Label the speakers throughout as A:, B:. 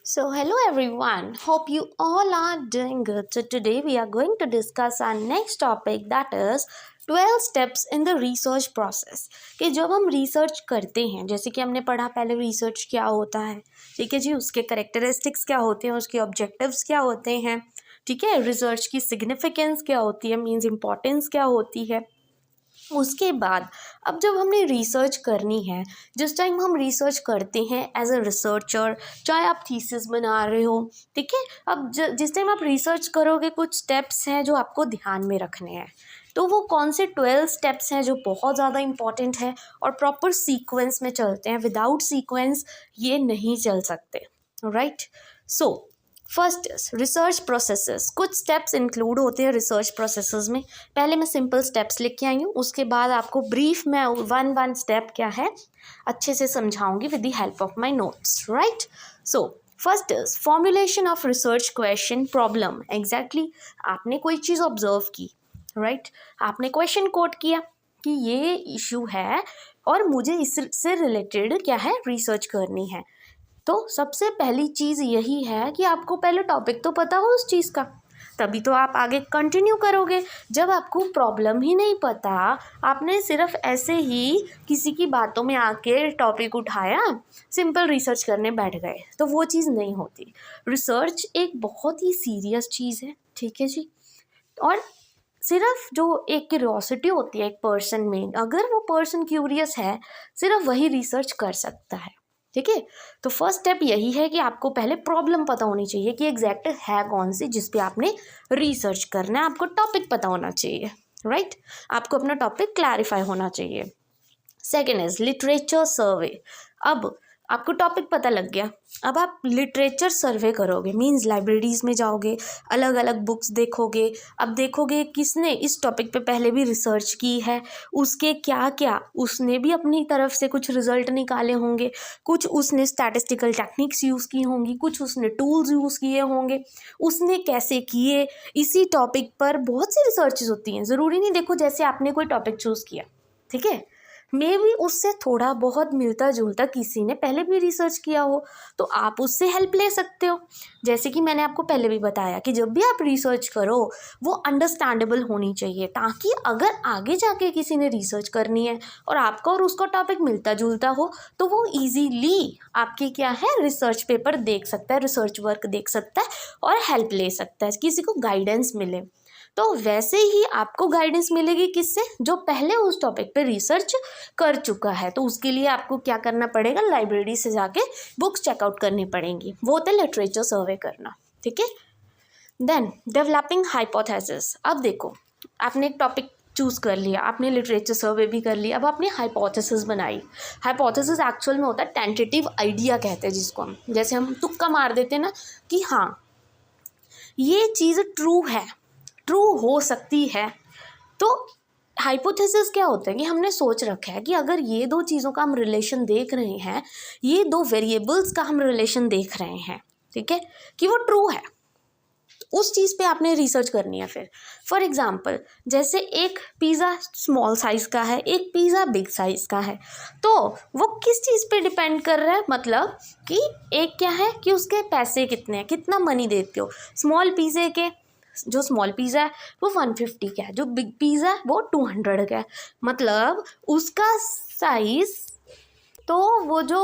A: So, hello everyone. Hope you all are doing good. So, today we are going to discuss our next topic, that is 12 steps in the research process. कि जब हम research करते हैं, जैसे कि हमने पढ़ा पहले रिसर्च क्या होता है, ठीक है जी, उसके करेक्टरिस्टिक्स क्या होते हैं, उसके ऑब्जेक्टिव्स क्या होते हैं, ठीक है, रिसर्च की सिग्निफिकेंस क्या होती है, मीन्स इंपॉर्टेंस क्या होती है। उसके बाद अब जब हमने रिसर्च करनी है, जिस टाइम हम रिसर्च करते हैं एज अ रिसर्चर, चाहे आप थीसिस बना रहे हो, ठीक है, अब जिस टाइम आप रिसर्च करोगे कुछ स्टेप्स हैं जो आपको ध्यान में रखने हैं। तो वो कौन से 12 स्टेप्स हैं जो बहुत ज़्यादा इंपॉर्टेंट है और प्रॉपर सीक्वेंस में चलते हैं। विदाउट सीक्वेंस ये नहीं चल सकते, right. So first research processes. कुछ स्टेप्स इंक्लूड होते हैं रिसर्च प्रोसेसेस में। पहले मैं सिंपल स्टेप्स लिख के आई हूँ, उसके बाद आपको ब्रीफ में वन स्टेप क्या है अच्छे से समझाऊंगी with the help of my notes, right. So first is formulation of research question problem. Exactly आपने कोई चीज़ ऑब्जर्व की, राइट, आपने क्वेश्चन कोट किया कि ये इशू है और मुझे इससे रिलेटेड क्या है रिसर्च करनी है। तो सबसे पहली चीज़ यही है कि आपको पहले टॉपिक तो पता हो उस चीज़ का, तभी तो आप आगे कंटिन्यू करोगे। जब आपको प्रॉब्लम ही नहीं पता, आपने सिर्फ ऐसे ही किसी की बातों में आके टॉपिक उठाया, सिंपल रिसर्च करने बैठ गए, तो वो चीज़ नहीं होती। रिसर्च एक बहुत ही सीरियस चीज़ है, ठीक है जी। और सिर्फ जो एक क्यूरियोसिटी होती है एक पर्सन में, अगर वो पर्सन क्यूरियस है, सिर्फ वही रिसर्च कर सकता है, ठीक है। तो फर्स्ट स्टेप यही है कि आपको पहले प्रॉब्लम पता होनी चाहिए कि एग्जैक्ट है कौन सी जिस पे आपने रिसर्च करना है। आपको टॉपिक पता होना चाहिए, राइट, आपको अपना टॉपिक क्लैरिफाई होना चाहिए। सेकेंड इज लिटरेचर सर्वे। अब आपको टॉपिक पता लग गया, अब आप लिटरेचर सर्वे करोगे, मींस लाइब्रेरीज में जाओगे, अलग अलग बुक्स देखोगे। अब देखोगे किसने इस टॉपिक पे पहले भी रिसर्च की है, उसके क्या क्या उसने भी अपनी तरफ से कुछ रिजल्ट निकाले होंगे, कुछ उसने स्टैटिस्टिकल टेक्निक्स यूज़ की होंगी, कुछ उसने टूल्स यूज़ किए होंगे, उसने कैसे किए। इसी टॉपिक पर बहुत सी रिसर्चेज होती हैं, ज़रूरी नहीं देखो जैसे आपने कोई टॉपिक चूज़ किया, ठीक है, मे भी उससे थोड़ा बहुत मिलता जुलता किसी ने पहले भी रिसर्च किया हो, तो आप उससे हेल्प ले सकते हो। जैसे कि मैंने आपको पहले भी बताया कि जब भी आप रिसर्च करो वो अंडरस्टैंडेबल होनी चाहिए, ताकि अगर आगे जाके किसी ने रिसर्च करनी है और आपका और उसका टॉपिक मिलता जुलता हो, तो वो ईजीली आपके क्या है रिसर्च पेपर देख सकता है, रिसर्च वर्क देख सकता है और हेल्प ले सकता है, किसी को गाइडेंस मिले। तो वैसे ही आपको गाइडेंस मिलेगी किससे, जो पहले उस टॉपिक पे रिसर्च कर चुका है। तो उसके लिए आपको क्या करना पड़ेगा, लाइब्रेरी से जाके बुक्स चेकआउट करनी पड़ेंगी, वो होता है लिटरेचर सर्वे करना, ठीक है। Then developing hypothesis. अब देखो आपने एक टॉपिक चूज़ कर लिया, आपने लिटरेचर सर्वे भी कर लिया, अब आपने हाइपोथेसिस बनाई। हाइपोथेसिस एक्चुअल में होता है टेंटेटिव आइडिया कहते हैं जिसको हम, जैसे हम तुक्का मार देते हैं ना कि हाँ ये चीज़ ट्रू है, ट्रू हो सकती है। तो हाइपोथेसिस क्या होता है कि हमने सोच रखा है कि अगर ये दो चीज़ों का हम रिलेशन देख रहे हैं, ये दो वेरिएबल्स का हम रिलेशन देख रहे हैं, ठीक है, कि वो ट्रू है, उस चीज़ पे आपने रिसर्च करनी है। फिर फॉर एग्जांपल जैसे एक पिज़्ज़ा स्मॉल साइज़ का है, एक पिज़्ज़ा बिग साइज़ का है, तो वो किस चीज़ पे डिपेंड कर रहा है, मतलब कि एक क्या है कि उसके पैसे कितने हैं, कितना मनी देते हो। स्मॉल पिज़्ज़े के जो स्मॉल पिज़्ज़ा है वो 150 का है, जो बिग पिज़्ज़ा है वो 200 का है, मतलब उसका साइज़, तो वो जो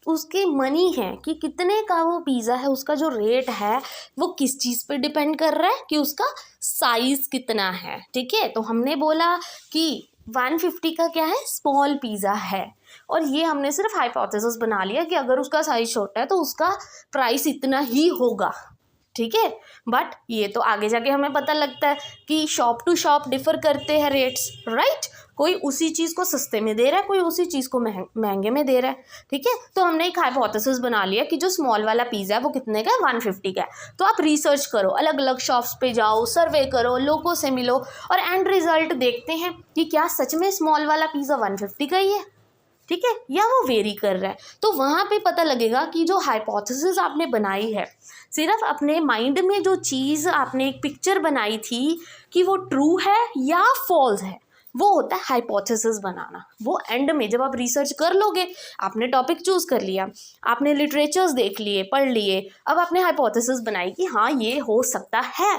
A: उसकी मनी है कि कितने का वो पिज़्ज़ा है, उसका जो रेट है वो किस चीज़ पे डिपेंड कर रहा है कि उसका साइज़ कितना है, ठीक है। तो हमने बोला कि 150 का क्या है स्मॉल पिज़्ज़ा है, और ये हमने सिर्फ हाइपोथेसिस बना लिया कि अगर उसका साइज़ छोटा है तो उसका प्राइस इतना ही होगा, ठीक है। बट ये तो आगे जाके हमें पता लगता है कि शॉप टू शॉप डिफर करते हैं रेट्स, राइट। कोई उसी चीज़ को सस्ते में दे रहा है, कोई उसी चीज़ को महंगे में दे रहा है, ठीक है। तो हमने एक हाइपोथेसिस बना लिया कि जो स्मॉल वाला पिज़्ज़ा है वो कितने का है, 150 का है। तो आप रिसर्च करो, अलग अलग शॉप्स पे जाओ, सर्वे करो, लोगों से मिलो और एंड रिजल्ट देखते हैं कि क्या सच में स्मॉल वाला पिज़्ज़ा 150 का ही है, ठीक है, या वो वेरी कर रहा है। तो वहाँ पे पता लगेगा कि जो हाइपोथेसिस आपने बनाई है, सिर्फ अपने माइंड में जो चीज़ आपने एक पिक्चर बनाई थी कि वो ट्रू है या फॉल्स है, वो होता है हाइपोथेसिस बनाना। वो एंड में जब आप रिसर्च कर लोगे, आपने टॉपिक चूज कर लिया, आपने लिटरेचर्स देख लिए, पढ़ लिए, अब आपने हाइपोथेसिस बनाई कि हाँ ये हो सकता है।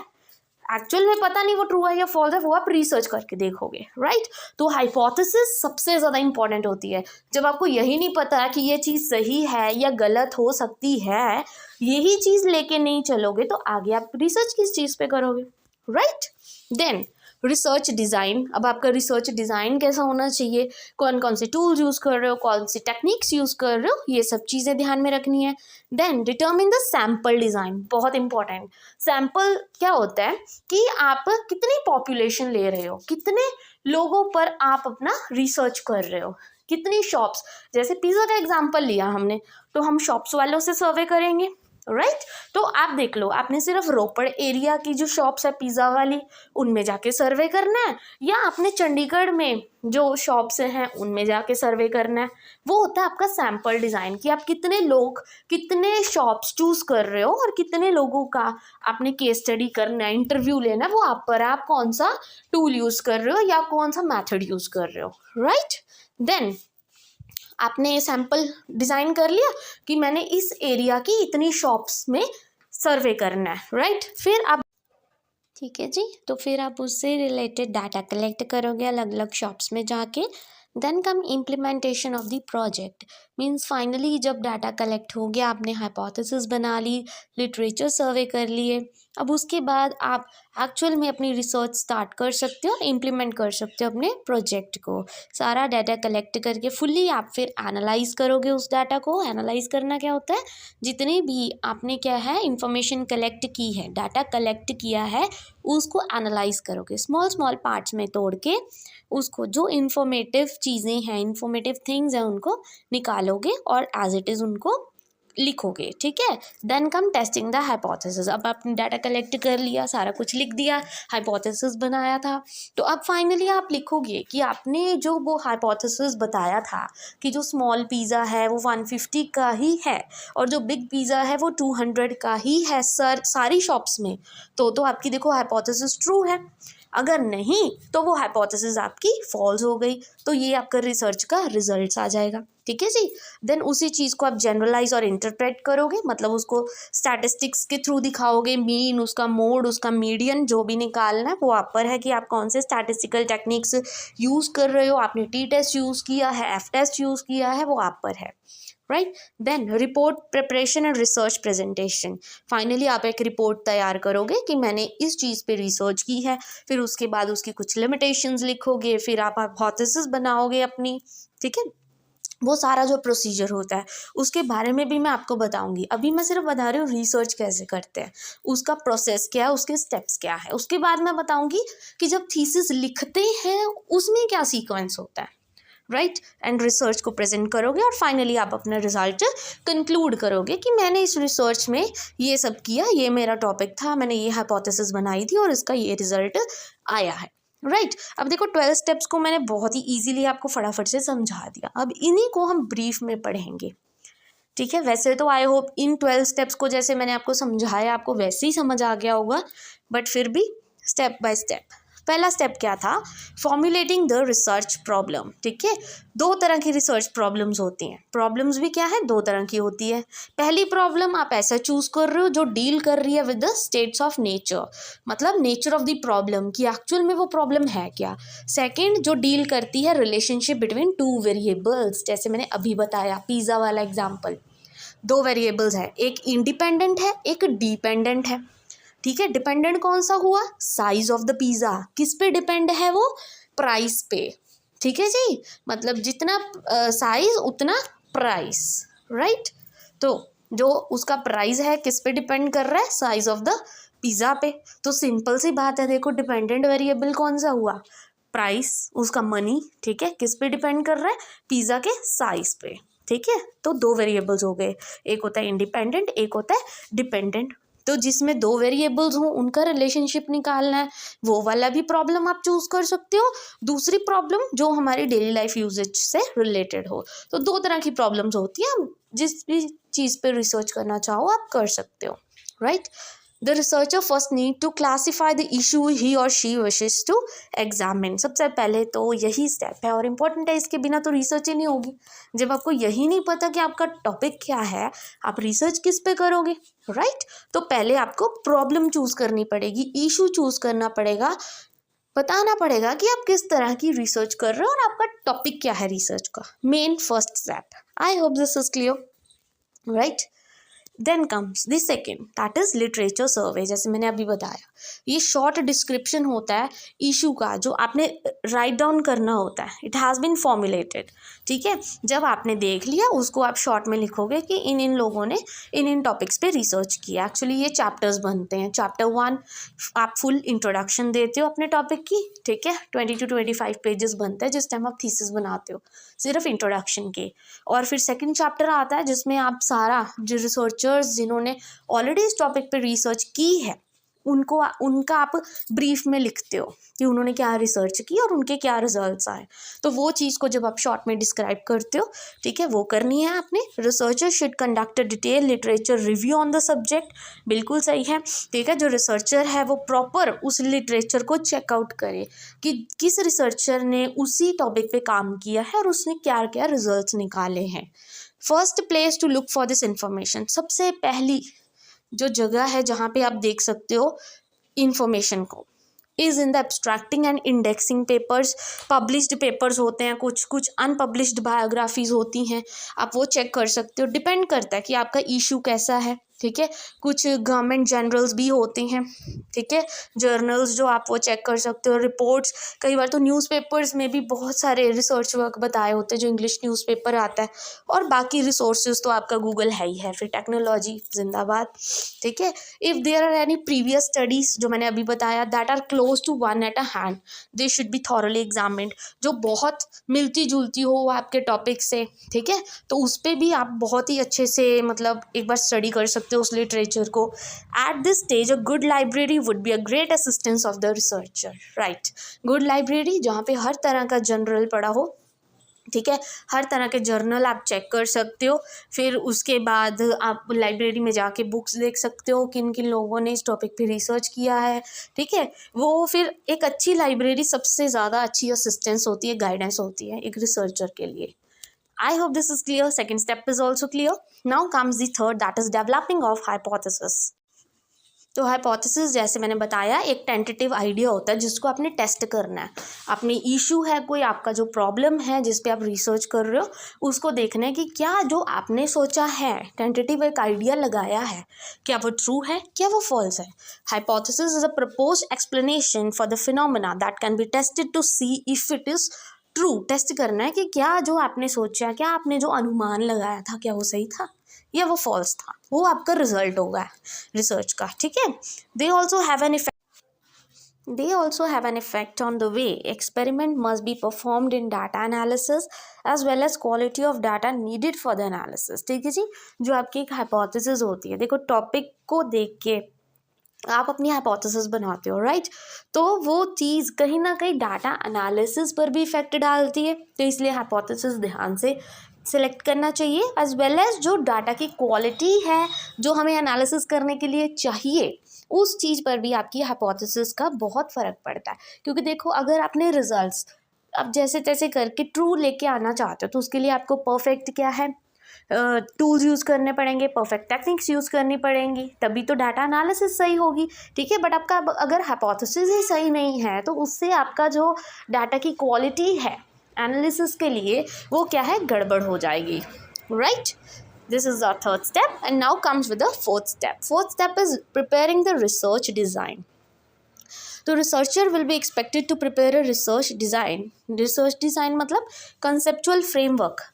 A: एक्चुअल में पता नहीं वो ट्रू है या फॉल्स है, वो आप रिसर्च करके देखोगे, राइट। तो हाइपोथेसिस सबसे ज़्यादा इंपॉर्टेंट होती है। जब आपको यही नहीं पता कि ये चीज़ सही है या गलत हो सकती है, यही चीज़ लेके नहीं चलोगे तो आगे आप रिसर्च किस चीज़ पे करोगे, राइट। Then research design. अब आपका रिसर्च डिज़ाइन कैसा होना चाहिए, कौन कौन से टूल्स यूज़ कर रहे हो, कौन सी टेक्निक्स यूज़ कर रहे हो, ये सब चीज़ें ध्यान में रखनी है। Then determine the sample design, बहुत इंपॉर्टेंट। सैम्पल क्या होता है कि आप कितनी पॉपुलेशन ले रहे हो, कितने लोगों पर आप अपना रिसर्च कर रहे हो, कितनी शॉप्स, जैसे पिज़्ज़ा का एग्जाम्पल लिया हमने, तो हम शॉप्स वालों से सर्वे करेंगे, राइट। तो आप देख लो, आपने सिर्फ रोपड़ एरिया की जो शॉप्स है पिज़्ज़ा वाली, उनमें जाके सर्वे करना है, या आपने चंडीगढ़ में जो शॉप्स हैं उनमें जाके सर्वे करना है। वो होता है आपका सैम्पल डिज़ाइन, कि आप कितने लोग, कितने शॉप्स चूज़ कर रहे हो और कितने लोगों का आपने केस स्टडी करना है, इंटरव्यू लेना है, वो आप पर, आप कौन सा टूल यूज़ कर रहे हो या कौन सा मैथड यूज़ कर रहे हो, राइट। देन आपने सैम्पल डिज़ाइन कर लिया कि मैंने इस एरिया की इतनी शॉप्स में सर्वे करना है, राइट। फिर आप, ठीक है जी, तो फिर आप उससे रिलेटेड डाटा कलेक्ट करोगे अलग अलग शॉप्स में जाके। Then come implementation of the project, means finally जब डाटा कलेक्ट हो गया, आपने हाइपोथेसिस बना ली, लिटरेचर सर्वे कर लिए, अब उसके बाद आप एक्चुअल में अपनी रिसर्च स्टार्ट कर सकते हो और इम्प्लीमेंट कर सकते हो अपने प्रोजेक्ट को। सारा डाटा कलेक्ट करके फुल्ली आप फिर एनालाइज करोगे उस डाटा को। एनालाइज करना क्या होता है, जितनी भी आपने क्या है इंफॉर्मेशन कलेक्ट की है, डाटा कलेक्ट किया है, उसको एनालाइज करोगे स्मॉल स्मॉल पार्ट्स में तोड़ के, उसको जो इन्फॉर्मेटिव चीज़ें हैं, इन्फॉर्मेटिव थिंग्स हैं, उनको निकालोगे और एज इट इज़ उनको लिखोगे, ठीक है। Then come testing the hypothesis. अब आपने डाटा कलेक्ट कर लिया, सारा कुछ लिख दिया, हाइपोथेसिस बनाया था, तो अब फाइनली आप लिखोगे कि आपने जो वो हाइपोथेसिस बताया था कि जो स्मॉल पिज़्ज़ा है वो 150 का ही है और जो बिग पिज़्ज़ा है वो 200 का ही है सारी शॉप्स में, तो आपकी देखो हाइपोथेसिस ट्रू है। अगर नहीं तो वो हाइपोथेसिस आपकी फॉल्स हो गई, तो ये आपका रिसर्च का रिजल्ट्स आ जाएगा, ठीक है जी। देन उसी चीज़ को आप जनरलाइज और इंटरप्रेट करोगे, मतलब उसको स्टैटिस्टिक्स के थ्रू दिखाओगे, मीन, उसका मोड, उसका मीडियन जो भी निकालना है वो आप पर है कि आप कौन से स्टैटिस्टिकल टेक्निक्स यूज़ कर रहे हो। आपने टी टेस्ट यूज़ किया है, एफ टेस्ट यूज़ किया है, वो आप पर है, right. Then report preparation and research presentation. Finally आप एक रिपोर्ट तैयार करोगे कि मैंने इस चीज़ पे रिसर्च की है, फिर उसके बाद उसकी कुछ लिमिटेशंस लिखोगे, फिर आप हाइपोथेसिस बनाओगे अपनी, ठीक है। वो सारा जो प्रोसीजर होता है उसके बारे में भी मैं आपको बताऊंगी। अभी मैं सिर्फ बता रही हूँ रिसर्च कैसे करते हैं, उसका प्रोसेस क्या है, उसके स्टेप्स क्या है। उसके बाद मैं बताऊंगी कि जब थीसिस लिखते हैं उसमें क्या सीक्वेंस होता है, राइट। एंड रिसर्च को प्रेजेंट करोगे और फाइनली आप अपना रिजल्ट कंक्लूड करोगे कि मैंने इस रिसर्च में ये सब किया, ये मेरा टॉपिक था, मैंने ये हाइपोथेसिस बनाई थी और इसका ये रिजल्ट आया है, राइट। अब देखो 12 स्टेप्स को मैंने बहुत ही इजीली आपको फटाफट से समझा दिया, अब इन्हीं को हम ब्रीफ में पढ़ेंगे, ठीक है। वैसे तो आई होप इन 12 स्टेप्स को जैसे मैंने आपको समझाया आपको वैसे ही समझ आ गया होगा, बट फिर भी स्टेप बाय स्टेप। पहला स्टेप क्या था, फॉर्मुलेटिंग द रिसर्च प्रॉब्लम, ठीक है। दो तरह की रिसर्च प्रॉब्लम्स होती हैं, प्रॉब्लम्स भी क्या है, दो तरह की होती है। पहली प्रॉब्लम आप ऐसा चूज कर रहे हो जो डील कर रही है with the states of nature, मतलब नेचर ऑफ द प्रॉब्लम कि एक्चुअल में वो प्रॉब्लम है क्या। सेकंड जो डील करती है रिलेशनशिप बिटवीन टू वेरिएबल्स, जैसे मैंने अभी बताया पिज़्ज़ा वाला एग्जाम्पल, दो वेरिएबल्स है, एक इंडिपेंडेंट है एक डिपेंडेंट है, ठीक है। डिपेंडेंट कौन सा हुआ, साइज ऑफ द पिज़्ज़ा, किस पे डिपेंड है वो, प्राइस पे, ठीक है जी, मतलब जितना साइज उतना प्राइस, राइट। तो जो उसका प्राइस है किस पे डिपेंड कर रहा है, साइज ऑफ द पिज़्ज़ा पे। तो सिंपल सी बात है, देखो डिपेंडेंट वेरिएबल कौन सा हुआ, प्राइस, उसका मनी, ठीक है, किस पे डिपेंड कर रहा है, पिज़्ज़ा के साइज पे, ठीक है। तो दो वेरिएबल्स हो गए, एक होता है इंडिपेंडेंट, एक होता है डिपेंडेंट। तो जिसमें दो वेरिएबल्स हों उनका रिलेशनशिप निकालना है, वो वाला भी प्रॉब्लम आप चूज कर सकते हो। दूसरी प्रॉब्लम जो हमारी डेली लाइफ यूजेज से रिलेटेड हो, तो दो तरह की प्रॉब्लम्स होती हैं, जिस भी चीज़ पे रिसर्च करना चाहो आप कर सकते हो, right. The researcher first need to classify the issue he और शी विशेस टू एग्जामिन। सबसे पहले तो यही स्टेप है और इम्पोर्टेंट है, इसके बिना तो रिसर्च ही नहीं होगी। जब आपको यही नहीं पता कि आपका टॉपिक क्या है, आप रिसर्च किस पे करोगे, राइट? तो पहले आपको प्रॉब्लम चूज करनी पड़ेगी, इशू चूज करना पड़ेगा, बताना पड़ेगा कि आप किस तरह की रिसर्च कर रहे हो और आपका टॉपिक क्या है रिसर्च का। Main first step. I hope this is clear, right? Then comes the second, that is literature survey. जैसे मैंने अभी बताया, ये शॉर्ट डिस्क्रिप्शन होता है इशू का, जो आपने राइट डाउन करना होता है। इट हैज़ बीन फॉर्मुलेटेड, ठीक है? जब आपने देख लिया, उसको आप शॉर्ट में लिखोगे कि इन इन लोगों ने इन टॉपिक्स पे रिसर्च किया। एक्चुअली ये चैप्टर्स बनते हैं। चैप्टर 1 आप फुल इंट्रोडक्शन देते हो अपने टॉपिक की, ठीक है? 20 to 25 पेजेस बनते हैं जिस टाइम आप थीसिस बनाते हो, सिर्फ इंट्रोडक्शन के। और फिर सेकंड चैप्टर आता है जिसमें आप सारा जो रिसर्चर्स जिन्होंने ऑलरेडी इस टॉपिक पे रिसर्च की है उनका आप ब्रीफ में लिखते हो कि उन्होंने क्या रिसर्च की और उनके क्या रिजल्ट्स आए। तो वो चीज़ को जब आप शॉर्ट में डिस्क्राइब करते हो, ठीक है, वो करनी है आपने। Researcher should conduct a detail literature review on the subject. बिल्कुल सही है, ठीक है? जो रिसर्चर है वो प्रॉपर उस लिटरेचर को चेकआउट करे कि किस रिसर्चर ने उसी टॉपिक पे काम किया है और उसने क्या क्या रिजल्ट्स निकाले हैं। First place to look for this information, सबसे पहली जो जगह है जहाँ पे आप देख सकते हो इंफॉर्मेशन को, is in the abstracting and indexing papers. Published papers होते हैं, कुछ कुछ अनपब्लिश्ड बायोग्राफीज होती हैं, आप वो चेक कर सकते हो। डिपेंड करता है कि आपका इशू कैसा है, ठीक है? कुछ गवर्नमेंट जनरल्स भी होते हैं, ठीक है, जर्नल्स, जो आप वो चेक कर सकते हो। रिपोर्ट्स, कई बार तो न्यूज़पेपर्स में भी बहुत सारे रिसर्च वर्क बताए होते हैं जो इंग्लिश न्यूज़पेपर आता है। और बाकी रिसोर्सेज तो आपका गूगल है ही है। फिर टेक्नोलॉजी जिंदाबाद, ठीक है? If there are any previous studies, जो मैंने अभी बताया, that are close to one at a hand, they should be thoroughly examined. जो बहुत मिलती जुलती हो आपके टॉपिक से, ठीक है, तो उस पर भी आप बहुत ही अच्छे से मतलब एक बार स्टडी कर सकते हो उस लिटरेचर को। At this stage a good library would be a great assistance of the researcher, right? Good library जहाँ पे हर तरह का जनरल पढ़ा हो, ठीक है, हर तरह के जर्नल आप चेक कर सकते हो। फिर उसके बाद आप लाइब्रेरी में जाके बुक्स देख सकते हो किन किन लोगों ने इस टॉपिक पे रिसर्च किया है, ठीक है? वो फिर एक अच्छी लाइब्रेरी सबसे ज़्यादा अच्छी असिस्टेंस होती है, गाइडेंस होती है एक रिसर्चर के लिए। I hope this is clear. Second step is also clear. Now comes the third, that is developing of hypothesis. तो हाइपोथेसिस, जैसे मैंने बताया, एक टेंटेटिव आइडिया होता है जिसको आपने टेस्ट करना है। अपनी इशू है कोई, आपका जो प्रॉब्लम है जिस पे आप रिसर्च कर रहे हो, उसको देखना है कि क्या जो आपने सोचा है, टेंटेटिव एक आइडिया लगाया है, क्या वो ट्रू है, क्या वो फॉल्स है। Hypothesis is a proposed explanation for the phenomena that can be tested to see if it is true. Test करना है कि क्या जो आपने सोचा, क्या आपने जो अनुमान लगाया था, क्या वो सही था या वो फॉल्स था। वो आपका रिजल्ट होगा रिसर्च का, ठीक है? They also have an effect on the way experiment must be performed in data analysis as well as quality of data needed for the analysis, ठीक है जी? जो आपकी एक हाइपोथेसिस होती है, देखो टॉपिक को देख के आप अपनी हाइपोथेसिस बनाते हो, राइट? तो वो चीज़ कहीं ना कहीं डाटा एनालिसिस पर भी इफेक्ट डालती है, तो इसलिए हाइपोथेसिस ध्यान से सिलेक्ट करना चाहिए। एज वेल एज जो डाटा की क्वालिटी है जो हमें एनालिसिस करने के लिए चाहिए, उस चीज़ पर भी आपकी हाइपोथेसिस का बहुत फ़र्क पड़ता है। क्योंकि देखो, अगर आपने रिजल्ट्स अब जैसे तैसे करके ट्रू लेके आना चाहते हो, तो उसके लिए आपको परफेक्ट क्या है, टूल्स यूज़ करने पड़ेंगे, परफेक्ट टेक्निक्स यूज़ करनी पड़ेंगी, तभी तो डाटा एनालिसिस सही होगी, ठीक है? बट आपका अगर हाइपोथेसिस ही सही नहीं है, तो उससे आपका जो डाटा की क्वालिटी है एनालिसिस के लिए, वो क्या है, गड़बड़ हो जाएगी, right? This is our third step, and now comes with the fourth step. Fourth step is preparing the research design. तो researcher will be expected to prepare a research design. Research design मतलब conceptual framework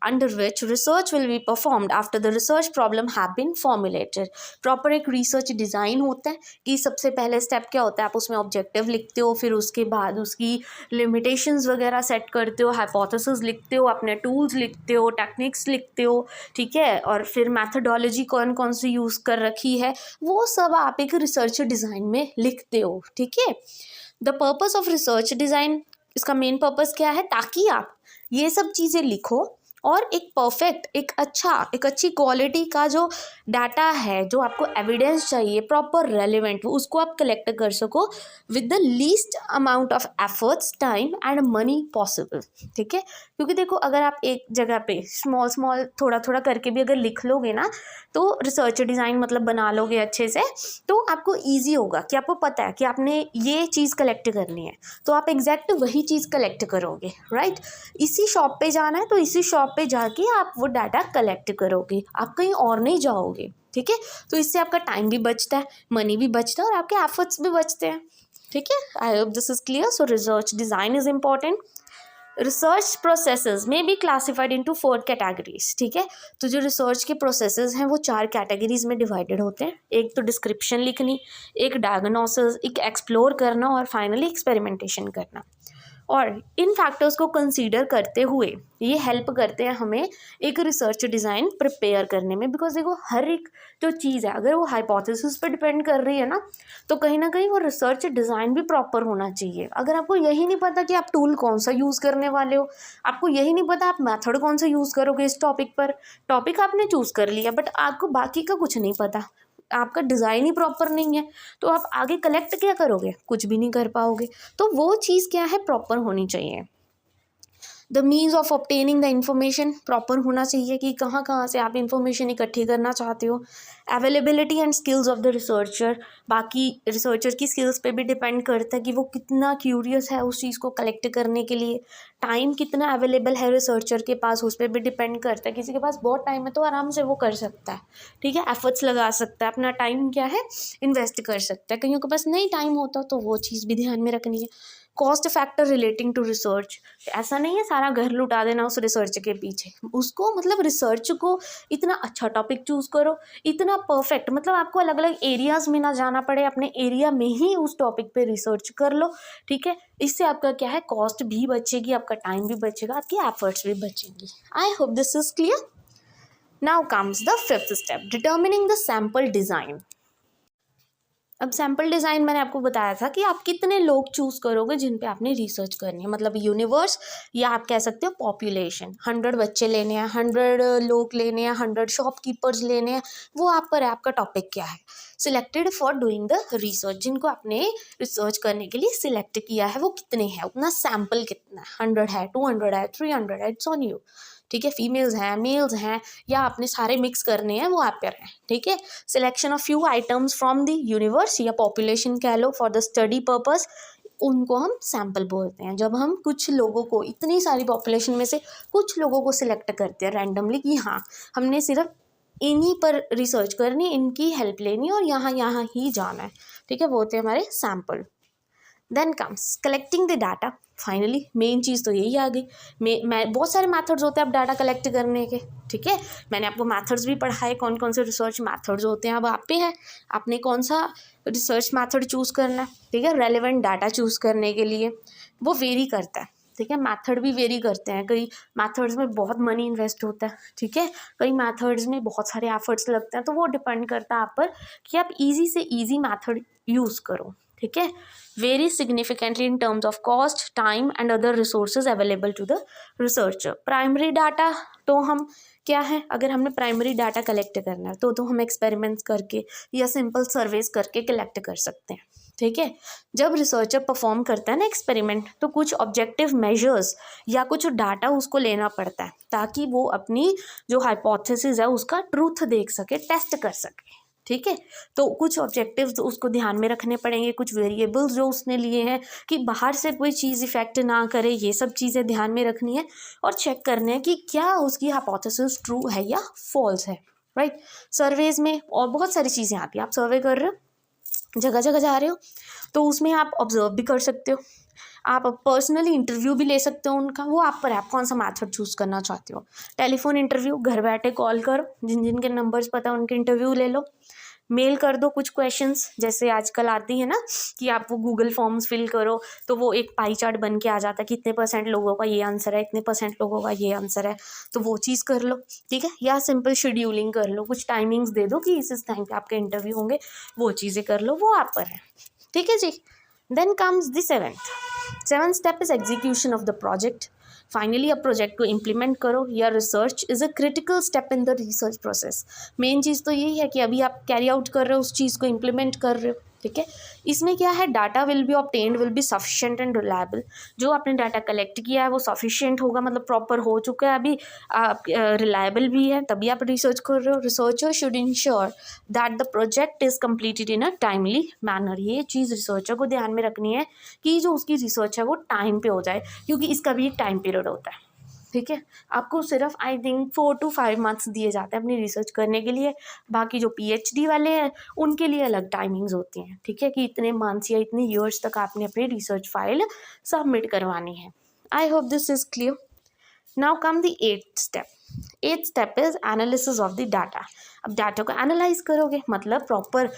A: under which research will be performed after the research problem have been formulated. Proper एक research design होता है कि सबसे पहले step क्या होता है, आप उसमें objective लिखते हो, फिर उसके बाद उसकी limitations वगैरह set करते हो, hypothesis लिखते हो, अपने tools लिखते हो, techniques लिखते हो, ठीक है? और फिर methodology कौन कौन सी यूज़ कर रखी है, वो सब आप एक research design में लिखते हो, ठीक है? The purpose of research design, इसका मेन पर्पस क्या है, ताकि आप ये सब चीज़ें लिखो और एक परफेक्ट, एक अच्छी क्वालिटी का जो डाटा है, जो आपको एविडेंस चाहिए प्रॉपर रेलिवेंट, वो उसको आप कलेक्ट कर सको with the least amount of efforts, time and money possible. ठीक है, क्योंकि देखो अगर आप एक जगह पे स्मॉल थोड़ा थोड़ा करके भी अगर लिख लोगे ना, तो रिसर्च डिज़ाइन मतलब बना लोगे अच्छे से, तो आपको ईजी होगा कि आपको पता है कि आपने ये चीज़ कलेक्ट करनी है, तो आप एग्जैक्ट वही चीज़ कलेक्ट करोगे। राइट, इसी शॉप पे जाना है तो इसी शॉप पे जाके आप वो डाटा कलेक्ट करोगे, आप कहीं और नहीं जाओगे। ठीक है, तो इससे आपका टाइम भी बचता है, मनी भी बचता है और आपके एफर्ट्स भी बचते हैं। ठीक है, आई hope this is clear. So research design is important. Research processes में बी क्लासिफाइड इनटू 4 कैटेगरीज। ठीक है, तो जो रिसर्च के प्रोसेसेस हैं वो 4 कैटेगरीज में डिवाइडेड होते हैं। एक तो डिस्क्रिप्शन लिखनी, एक डायग्नोसिस, एक एक्सप्लोर करना और फाइनली एक्सपेरिमेंटेशन करना। और इन फैक्टर्स को कंसीडर करते हुए ये हेल्प करते हैं हमें एक रिसर्च डिज़ाइन प्रिपेयर करने में। बिकॉज देखो हर एक जो चीज़ है अगर वो हाइपोथेसिस पे डिपेंड कर रही है तो कहीं ना कहीं वो रिसर्च डिज़ाइन भी प्रॉपर होना चाहिए। अगर आपको यही नहीं पता कि आप टूल कौन सा यूज़ करने वाले हो, आपको यही नहीं पता आप मेथड कौन सा यूज़ करोगे इस टॉपिक पर, टॉपिक आपने चूज़ कर लिया बट आपको बाकी का कुछ नहीं पता, आपका डिज़ाइन ही प्रॉपर नहीं है, तो आप आगे कलेक्ट क्या करोगे, कुछ भी नहीं कर पाओगे। तो वो चीज़ क्या है, प्रॉपर होनी चाहिए। The means of obtaining the information proper होना चाहिए कि कहाँ कहाँ से आप इन्फॉर्मेशन इकट्ठी करना चाहते हो। Availability and skills of the researcher, बाकी रिसर्चर की स्किल्स पे भी डिपेंड करता है कि वो कितना क्यूरियस है उस चीज़ को कलेक्ट करने के लिए। टाइम कितना अवेलेबल है रिसर्चर के पास, उस पर भी डिपेंड करता है। किसी के पास बहुत टाइम है तो आराम से वो कर सकता है, ठीक है, एफर्ट्स लगा सकता है, अपना टाइम क्या है इन्वेस्ट कर सकता है। कईयों के पास नहीं टाइम होता तो वो चीज़ भी ध्यान में रखनी है। Cost factor relating to research, ऐसा नहीं है सारा घर लुटा देना उस रिसर्च के पीछे, उसको मतलब रिसर्च को इतना अच्छा टॉपिक चूज़ करो, इतना परफेक्ट, मतलब आपको अलग अलग एरियाज़ में ना जाना पड़े, अपने एरिया में ही उस टॉपिक पे रिसर्च कर लो। ठीक है, इससे आपका क्या है, कॉस्ट भी बचेगी, आपका टाइम भी बचेगा, आपकी एफर्ट्स भी बचेंगी। I hope this is clear. Now comes the 5th step, determining the sample design. अब सैम्पल डिज़ाइन मैंने आपको बताया था कि आप कितने लोग चूज़ करोगे जिन पे आपने रिसर्च करनी है, मतलब यूनिवर्स, या आप कह सकते हो पॉपुलेशन। 100 बच्चे लेने हैं, 100 लोग लेने हैं, 100 शॉपकीपर्स लेने हैं, वो आप पर है, आपका टॉपिक क्या है। Selected for doing the research, जिनको आपने रिसर्च करने के लिए सिलेक्ट किया है वो कितने हैं, उतना सैम्पल कितना है, 100 है, 200 है, 300 है, इट्स ऑन यू। ठीक है, फीमेल्स हैं, मेल्स हैं, या आपने सारे मिक्स करने हैं, वो आप पर हैं। ठीक है, selection of few items from the universe या पॉपुलेशन कह लो फॉर द स्टडी पर्पस, उनको हम सैम्पल बोलते हैं। जब हम कुछ लोगों को, इतनी सारी पॉपुलेशन में से कुछ लोगों को सिलेक्ट करते हैं रैंडमली कि हाँ हमने सिर्फ इन्हीं पर रिसर्च करनी, इनकी हेल्प लेनी और यहाँ यहाँ ही जाना है। ठीक है, वो होते हैं हमारे sample. Then comes collecting the data. Finally main चीज़ तो यही आ गई। मैं बहुत सारे मेथड्स होते हैं अब डाटा कलेक्ट करने के। ठीक है, मैंने आपको मेथड्स भी पढ़ाए, कौन कौन से रिसर्च मेथड्स होते हैं। अब आप पे है, आपने कौन सा रिसर्च मेथड चूज़ करना है। ठीक है, रेलेवेंट डाटा चूज़ करने के लिए वो वेरी करता है। ठीक है, मेथड भी वेरी करते हैं, कई मेथड्स में बहुत मनी इन्वेस्ट होता है। ठीक है, कई मेथड्स में बहुत सारे एफर्ट्स लगते हैं, तो वो डिपेंड करता है आप पर कि आप ईजी से ईजी मेथड यूज़ करो। ठीक है, very significantly in terms of cost, time and other resources available to the researcher. Primary data तो हम क्या है, अगर हमने प्राइमरी डाटा कलेक्ट करना है तो हम एक्सपेरिमेंट्स करके या सिंपल सर्वेस करके कलेक्ट कर सकते हैं। ठीक है, जब रिसर्चर परफॉर्म करता है ना एक्सपेरिमेंट, तो कुछ ऑब्जेक्टिव मेजर्स या कुछ डाटा उसको लेना पड़ता है ताकि वो अपनी जो हाइपोथेसिस है उसका ट्रूथ देख सके, टेस्ट कर सके। ठीक है, तो कुछ ऑब्जेक्टिव्स उसको ध्यान में रखने पड़ेंगे, कुछ वेरिएबल्स जो उसने लिए हैं कि बाहर से कोई चीज़ इफेक्ट ना करे, ये सब चीज़ें ध्यान में रखनी है और चेक करने हैं कि क्या उसकी हाइपोथेसिस ट्रू है या फॉल्स है। राइट, सर्वेज में और बहुत सारी चीज़ें आती हैं। आप सर्वे कर रहे हो, जगह जगह जा रहे हो, तो उसमें आप ऑब्जर्व भी कर सकते हो, आप पर्सनली इंटरव्यू भी ले सकते हो उनका, वो आप पर, आप कौन सा मेथड चूज़ करना चाहते हो। टेलीफोन इंटरव्यू, घर बैठे कॉल करो, जिन जिन के नंबर्स पता है उनके इंटरव्यू ले लो। मेल कर दो कुछ क्वेश्चंस, जैसे आजकल आती है ना कि आप वो गूगल फॉर्म्स फिल करो तो वो एक पाई चार्ट बन के आ जाता है कि इतने % लोगों का ये आंसर है, इतने % लोगों का ये आंसर है, तो वो चीज़ कर लो। ठीक है, या सिंपल शेड्यूलिंग कर लो, कुछ टाइमिंग्स दे दो कि इस टाइम पे आपके इंटरव्यू होंगे, वो चीज़ें कर लो, वो आप पर है। ठीक है जी। Then comes the 7th step is execution of the project. Finally अब प्रोजेक्ट को इम्प्लीमेंट करो। या research is a critical step in the research process. Main चीज़ तो यही है कि अभी आप कैरी आउट कर रहे हो, उस चीज़ को इम्प्लीमेंट कर रहे हो, ठीक है। इसमें क्या है, data will be obtained will be sufficient and reliable. जो आपने डाटा कलेक्ट किया है वो सफिशिएंट होगा, मतलब प्रॉपर हो चुका है, अभी आप रिलायबल भी है, तभी आप रिसर्च कर रहे हो। Researcher should ensure that the project is completed in a timely manner. ये चीज़ रिसर्चर को ध्यान में रखनी है कि जो उसकी रिसर्च है वो टाइम पे हो जाए, क्योंकि इसका भी एक टाइम पीरियड होता है, ठीक है। आपको सिर्फ आई थिंक 4 to 5 मंथ्स दिए जाते हैं अपनी रिसर्च करने के लिए। बाकी जो PhD वाले हैं उनके लिए अलग टाइमिंग्स होती हैं, ठीक है, कि इतने मंथ्स या इतने ईयर्स तक आपने अपनी रिसर्च फाइल सबमिट करवानी है। आई hope this is clear. Now come the 8th step. 8th step is analysis of the data. अब डाटा को एनालाइज करोगे, मतलब प्रॉपर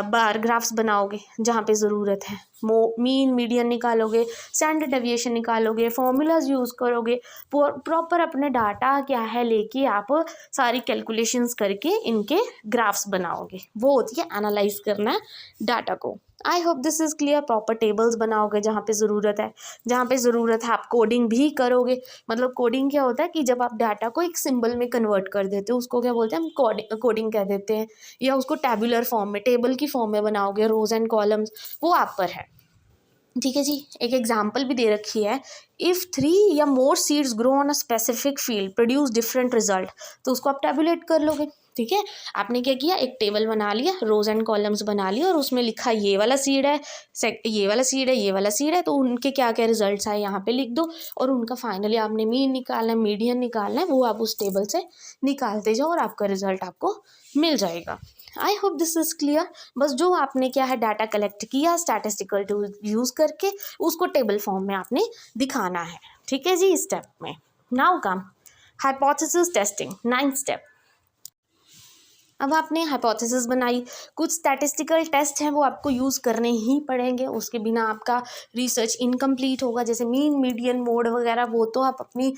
A: बार ग्राफ्स बनाओगे जहाँ पे ज़रूरत है, मीन मीडियन निकालोगे, स्टैंडर्ड डेविएशन निकालोगे, फॉर्मूलाज यूज़ करोगे, प्रॉपर अपने डाटा क्या है लेके आप सारी कैलकुलेशंस करके इनके ग्राफ्स बनाओगे। वो होती है एनालाइज करना डाटा को। आई hope this is clear. Proper tables बनाओगे जहाँ पे ज़रूरत है, जहाँ पे ज़रूरत है आप कोडिंग भी करोगे। मतलब कोडिंग क्या होता है कि जब आप डाटा को एक सिंबल में कन्वर्ट कर देते हो, उसको क्या बोलते हैं, हम कोडिंग कह देते हैं। या उसको टेबुलर फॉर्म में, टेबल की फॉर्म में बनाओगे, रोज एंड कॉलम्स, वो आप पर है, ठीक है जी। एक एग्जाम्पल भी दे रखी है, इफ़ 3 या more seeds grow on a specific field produce different result, तो उसको आप टेबुलेट कर लोगे, ठीक है। आपने क्या किया, एक टेबल बना लिया, रोज एंड कॉलम्स बना लिया, और उसमें लिखा ये वाला सीड है, ये वाला सीड है, ये वाला सीड है, तो उनके क्या क्या रिजल्ट्स आए यहाँ पे लिख दो, और उनका फाइनली आपने मीन निकालना है, मीडियन निकालना है, वो आप उस टेबल से निकालते जाओ और आपका रिजल्ट आपको मिल जाएगा। आई होप दिस इज़ क्लियर। बस जो आपने क्या है, डाटा कलेक्ट किया स्टैटिस्टिकल टूल यूज़ करके, उसको टेबल फॉर्म में आपने दिखाना है, ठीक है जी, इस स्टेप में। Now come hypothesis testing, 9th step. अब आपने हाइपोथेसिस बनाई, कुछ स्टैटिस्टिकल टेस्ट हैं वो आपको यूज़ करने ही पड़ेंगे, उसके बिना आपका रिसर्च इनकम्प्लीट होगा। जैसे मीन मीडियन मोड वगैरह, वो तो आप अपनी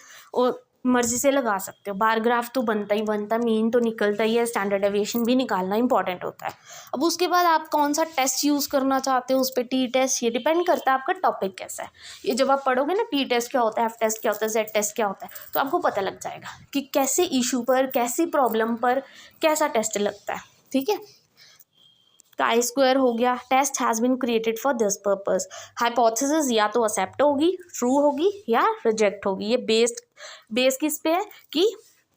A: मर्जी से लगा सकते हो। बार ग्राफ तो बनता ही बनता, मीन तो निकलता ही है, स्टैंडर्ड डेविएशन भी निकालना इंपॉर्टेंट होता है। अब उसके बाद आप कौन सा टेस्ट यूज़ करना चाहते हो, उस पर T टेस्ट, ये डिपेंड करता है आपका टॉपिक कैसा है। ये जब आप पढ़ोगे ना, T टेस्ट क्या होता है, F टेस्ट क्या होता है, Z टेस्ट क्या होता है, तो आपको पता लग जाएगा कि कैसे इशू पर, कैसी प्रॉब्लम पर कैसा टेस्ट लगता है, ठीक है। काई स्क्वायर हो गया, test has been created for this purpose. Hypothesis या तो एक्सेप्ट होगी, ट्रू होगी, या रिजेक्ट होगी। ये बेस किस पे है कि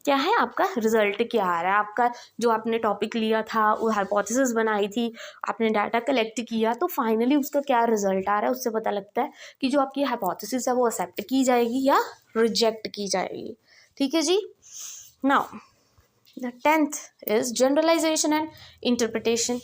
A: क्या है, आपका रिजल्ट क्या आ रहा है, आपका जो आपने टॉपिक लिया था, वो हाइपोथेसिस बनाई थी, आपने डाटा कलेक्ट किया, तो फाइनली उसका क्या रिजल्ट आ रहा है, उससे पता लगता है कि जो आपकी हाइपोथेसिस है वो एक्सेप्ट की जाएगी या रिजेक्ट की जाएगी, ठीक है जी। Now the 10th is generalization and interpretation.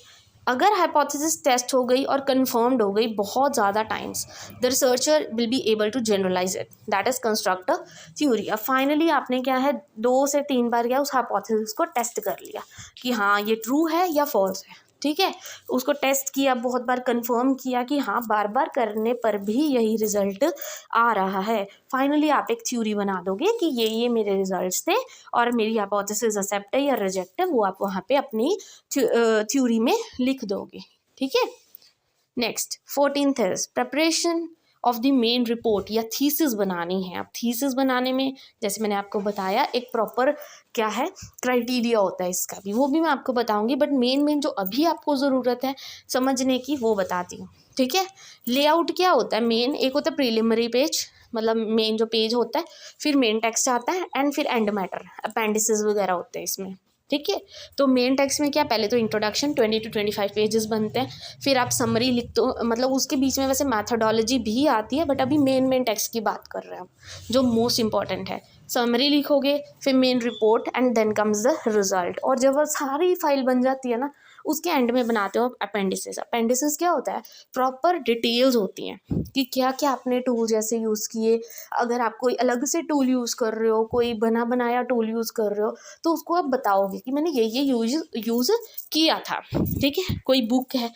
A: अगर हाइपोथेसिस टेस्ट हो गई और कंफर्म्ड हो गई बहुत ज़्यादा times, the researcher will be able to generalize it, that is construct a theory. अब फाइनली आपने क्या है, 2 से 3 बार क्या उस हाइपोथेसिस को टेस्ट कर लिया कि हाँ ये ट्रू है या फॉल्स है, ठीक है। उसको टेस्ट किया, बहुत बार कंफर्म किया कि हाँ बार बार करने पर भी यही रिजल्ट आ रहा है। फाइनली आप एक थ्योरी बना दोगे कि ये मेरे रिजल्ट्स थे और मेरी हाइपोथेसिस एक्सेप्ट है या रिजेक्ट है, वो आप वहाँ पे अपनी थ्योरी में लिख दोगे, ठीक है। Next 14th is preparation of the main report या थीसिस बनानी है। अब थीसिस बनाने में जैसे मैंने आपको बताया, एक प्रॉपर क्या है क्राइटेरिया होता है इसका भी, वो भी मैं आपको बताऊंगी, बट मेन जो अभी आपको ज़रूरत है समझने की वो बताती हूँ, ठीक है। लेआउट क्या होता है, मेन एक होता है प्रीलिमिनरी पेज, मतलब मेन जो पेज होता है, फिर मेन टेक्स्ट आता है, एंड फिर एंड मैटर, अपेंडिसेस वगैरह होते हैं इसमें, ठीक है। तो मेन टेक्स्ट में क्या, पहले तो इंट्रोडक्शन 20 to 25 पेजेस बनते हैं, फिर आप समरी लिख दो, मतलब उसके बीच में वैसे मैथडोलॉजी भी आती है, बट अभी मेन टेक्स्ट की बात कर रहे हैं हम, जो मोस्ट इंपॉर्टेंट है। समरी लिखोगे, फिर main report, and then comes the result. और जब वो सारी फाइल बन जाती है ना, उसके एंड में बनाते हो अपेंडिसेस। अपेंडिसेस क्या होता है, प्रॉपर डिटेल्स होती हैं कि क्या क्या आपने टूल जैसे यूज़ किए, अगर आप कोई अलग से टूल यूज़ कर रहे हो, कोई बना बनाया टूल यूज़ कर रहे हो, तो उसको आप बताओगे कि मैंने ये यूज़ किया था, ठीक है। कोई बुक है,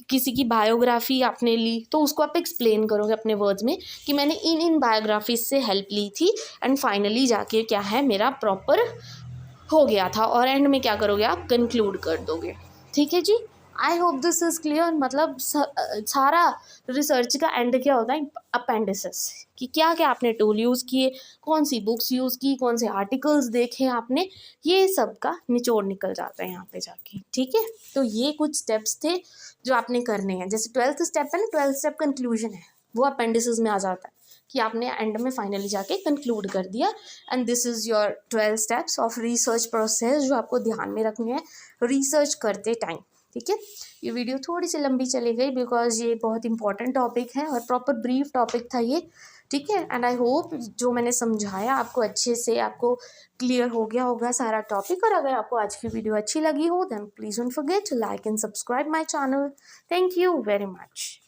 A: किसी की बायोग्राफी आपने ली, तो उसको आप एक्सप्लेन करोगे अपने वर्ड्स में कि मैंने इन बायोग्राफीज से हेल्प ली थी, एंड फाइनली जाके क्या है मेरा प्रॉपर हो गया था, और एंड में क्या करोगे आप कंक्लूड कर दोगे, ठीक है जी। I hope this is clear. मतलब सारा रिसर्च का एंड क्या होता है, अपेंडिसेस, कि क्या क्या आपने टूल यूज़ किए, कौन सी बुक्स यूज़ की, कौन से आर्टिकल्स देखे आपने, ये सब का निचोड़ निकल जाता है यहाँ पे जाके। ठीक है, तो ये कुछ स्टेप्स थे जो आपने करने हैं। जैसे 12th स्टेप है ना, 12th स्टेप कंक्लूजन है, वो अपेंडिसेस में आ जाता है कि आपने एंड में फाइनली जाके कंक्लूड कर दिया। And this is your 12 steps of research process जो आपको ध्यान में रखने हैं रिसर्च करते टाइम। ठीक है, ये वीडियो थोड़ी सी लंबी चली गई बिकॉज ये बहुत इंपॉर्टेंट टॉपिक है और प्रॉपर ब्रीफ टॉपिक था ये। ठीक है, एंड आई होप जो मैंने समझाया आपको अच्छे से आपको क्लियर हो गया होगा सारा टॉपिक। और अगर आपको आज की वीडियो अच्छी लगी हो then please don't forget to like and subscribe my channel. Thank you very much.